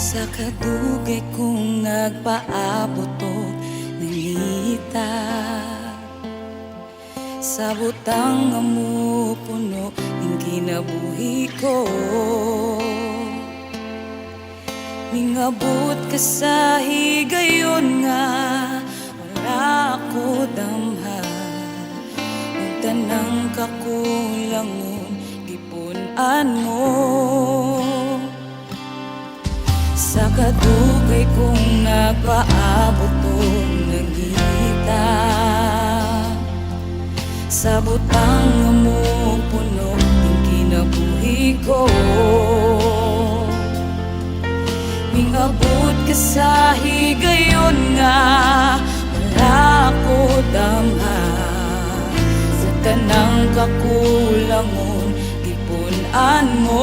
Sa kadugay kong nagpaabot og nangita, sa butang nga mupuno ning kinabuhi ko. Mingabot ka sa higayon nga wala ko damha, ug tanang kakulangon gipunan mo. Sa kadugay kong nagpaabot og nangita, sa butang nga mupuno ning kinabuhi ko. Mingabot ka sa higayon nga wala ko damha, sa tanang kakulangon gipunan mo.